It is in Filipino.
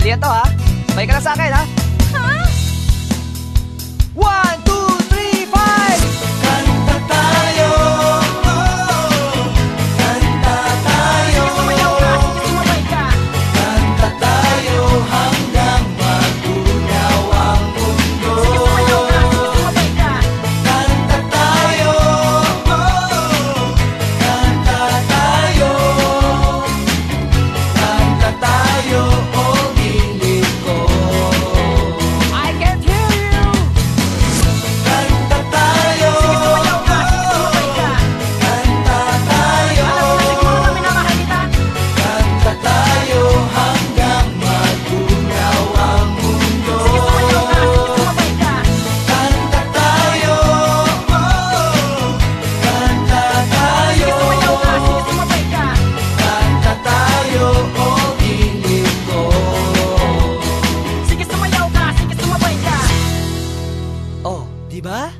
Lian to ha. Sabay ka na sa akin ha. Ha? 1, 2, 3, 5! Kanta tayo, kanta tayo, Sumayaw ka, sige sumabay ka. kanta tayo hanggang matunaw ang mundo. Sige sumayaw ka, sige sumabay ka. Kanta tayo, kanta tayo, kanta tayo, o gilid ko. I can't hear you! Kanta tayo, Sige sumayaw ka, sige sumabay ka. kanta tayo, Alam mo na siguro na minamahal kita. kanta tayo hanggang matunaw ang mundo. Sige sumayaw ka, sige sumabay ka. Kanta tayo, kanta tayo, Sige sumayaw ka, sige sumabay ka. kanta tayo, o gilid ko. Sige sumayaw ka, sige sumabay ka. Oh, di ba?